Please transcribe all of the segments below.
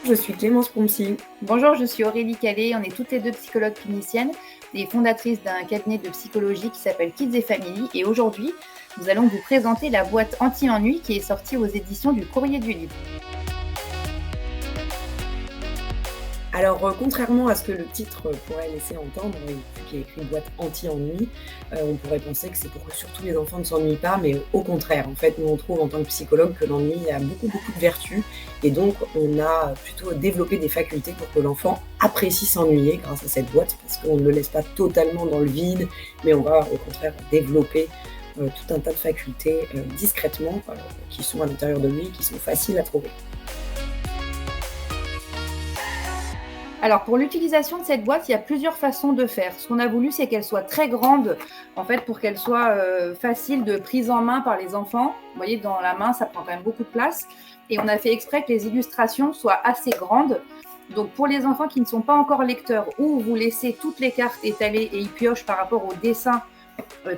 Je suis Clémence Pompsi. Bonjour, je suis Aurélie Calais, on est toutes les deux psychologues cliniciennes et fondatrices d'un cabinet de psychologie qui s'appelle Kids & Family. Et aujourd'hui, nous allons vous présenter la boîte anti-ennui qui est sortie aux éditions du Courrier du Livre. Alors, contrairement à ce que le titre pourrait laisser entendre, qui est écrit boîte anti-ennui, on pourrait penser que c'est pour que surtout les enfants ne s'ennuient pas, mais au contraire. En fait, nous on trouve en tant que psychologue que l'ennui a beaucoup de vertus, et donc on a plutôt développé des facultés pour que l'enfant apprécie s'ennuyer grâce à cette boîte, parce qu'on ne le laisse pas totalement dans le vide, mais on va au contraire développer tout un tas de facultés discrètement, qui sont à l'intérieur de lui, qui sont faciles à trouver. Alors pour l'utilisation de cette boîte, il y a plusieurs façons de faire. Ce qu'on a voulu, c'est qu'elle soit très grande, en fait, pour qu'elle soit facile de prise en main par les enfants. Vous voyez, dans la main, ça prend quand même beaucoup de place. Et on a fait exprès que les illustrations soient assez grandes. Donc pour les enfants qui ne sont pas encore lecteurs, ou vous laissez toutes les cartes étalées et ils piochent par rapport au dessin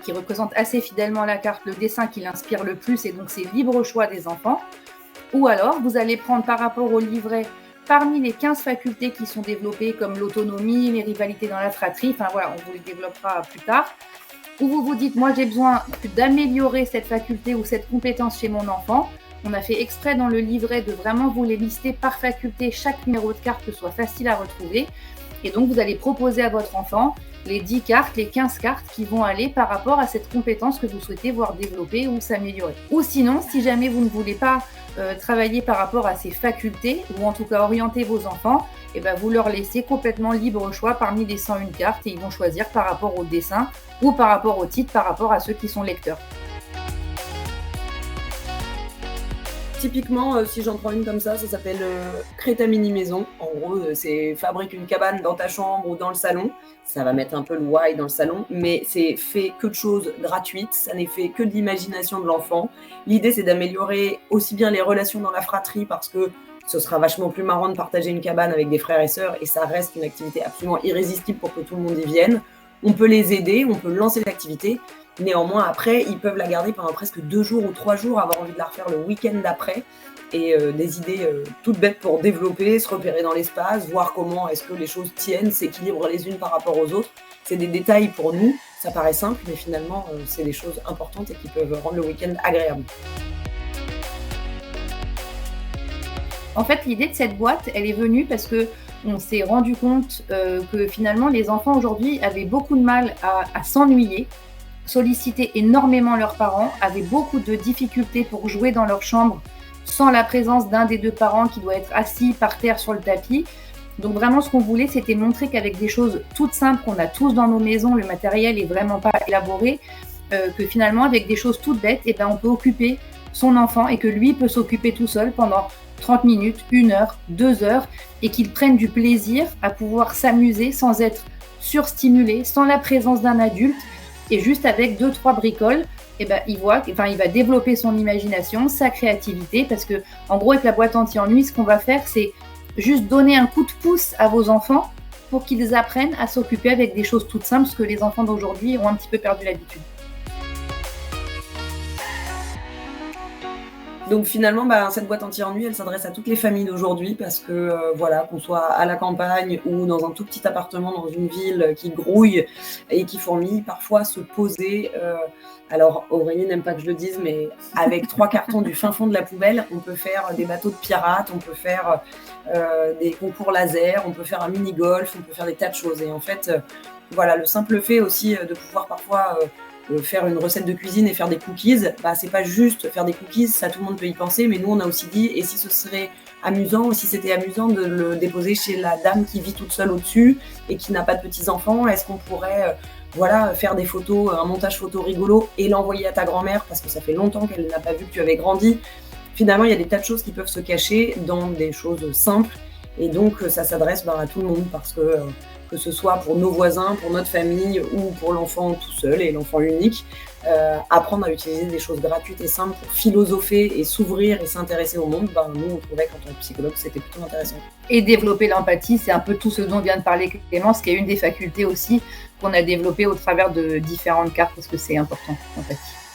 qui représente assez fidèlement la carte, le dessin qui l'inspire le plus, et donc c'est libre choix des enfants. Ou alors, vous allez prendre par rapport au livret parmi les 15 facultés qui sont développées, comme l'autonomie, les rivalités dans la fratrie, enfin voilà, on vous les développera plus tard, où vous vous dites, moi j'ai besoin d'améliorer cette faculté ou cette compétence chez mon enfant. On a fait exprès dans le livret de vraiment vous les lister par faculté, chaque numéro de carte soit facile à retrouver. Et donc vous allez proposer à votre enfant les 10 cartes, les 15 cartes qui vont aller par rapport à cette compétence que vous souhaitez voir développer ou s'améliorer. Ou sinon, si jamais vous ne voulez pas travailler par rapport à ces facultés, ou en tout cas orienter vos enfants, et ben vous leur laissez complètement libre choix parmi les 101 cartes et ils vont choisir par rapport au dessin ou par rapport au titre, par rapport à ceux qui sont lecteurs. Typiquement, si j'en prends une comme ça s'appelle Crée ta mini-maison. En gros, c'est fabrique une cabane dans ta chambre ou dans le salon. Ça va mettre un peu le why dans le salon, mais c'est fait que de choses gratuites, ça n'est fait que de l'imagination de l'enfant. L'idée, c'est d'améliorer aussi bien les relations dans la fratrie, parce que ce sera vachement plus marrant de partager une cabane avec des frères et sœurs, et ça reste une activité absolument irrésistible pour que tout le monde y vienne. On peut les aider, on peut lancer l'activité. Néanmoins, après, ils peuvent la garder pendant presque 2 jours ou 3 jours, avoir envie de la refaire le week-end d'après. Et des idées toutes bêtes pour développer, se repérer dans l'espace, voir comment est-ce que les choses tiennent, s'équilibrent les unes par rapport aux autres. C'est des détails pour nous, ça paraît simple, mais finalement, c'est des choses importantes et qui peuvent rendre le week-end agréable. En fait, l'idée de cette boîte, elle est venue parce que on s'est rendu compte que finalement, les enfants aujourd'hui avaient beaucoup de mal à s'ennuyer, sollicitaient énormément leurs parents, avaient beaucoup de difficultés pour jouer dans leur chambre sans la présence d'un des deux parents qui doit être assis par terre sur le tapis. Donc vraiment, ce qu'on voulait, c'était montrer qu'avec des choses toutes simples qu'on a tous dans nos maisons, le matériel est vraiment pas élaboré, que finalement, avec des choses toutes bêtes, eh ben, on peut occuper son enfant et que lui peut s'occuper tout seul pendant 30 minutes, 1 heure, 2 heures, et qu'il prenne du plaisir à pouvoir s'amuser sans être surstimulé, sans la présence d'un adulte, et juste avec 2-3 bricoles, eh ben, il va développer son imagination, sa créativité, parce que, en gros, avec la boîte anti-ennui, ce qu'on va faire, c'est juste donner un coup de pouce à vos enfants pour qu'ils apprennent à s'occuper avec des choses toutes simples, parce que les enfants d'aujourd'hui ont un petit peu perdu l'habitude. Donc finalement, cette boîte anti-ennui, elle s'adresse à toutes les familles d'aujourd'hui, parce que qu'on soit à la campagne ou dans un tout petit appartement dans une ville qui grouille et qui fourmille, parfois se poser. Alors Aurélie n'aime pas que je le dise, mais avec 3 cartons du fin fond de la poubelle, on peut faire des bateaux de pirates, on peut faire des concours laser, on peut faire un mini-golf, on peut faire des tas de choses. Et en fait, le simple fait aussi de pouvoir parfois faire une recette de cuisine et faire des cookies, c'est pas juste faire des cookies, ça tout le monde peut y penser, mais nous on a aussi dit, et si ce serait amusant, ou si c'était amusant de le déposer chez la dame qui vit toute seule au-dessus et qui n'a pas de petits-enfants, est-ce qu'on pourrait faire des photos, un montage photo rigolo et l'envoyer à ta grand-mère parce que ça fait longtemps qu'elle n'a pas vu que tu avais grandi. Finalement, il y a des tas de choses qui peuvent se cacher dans des choses simples, et donc ça s'adresse à tout le monde, parce que ce soit pour nos voisins, pour notre famille ou pour l'enfant tout seul et l'enfant unique, apprendre à utiliser des choses gratuites et simples pour philosopher et s'ouvrir et s'intéresser au monde, nous on trouvait qu'en tant que psychologue c'était plutôt intéressant. Et développer l'empathie, c'est un peu tout ce dont vient de parler Clémence, qui est une des facultés aussi qu'on a développées au travers de différentes cartes, parce que c'est important, l'empathie.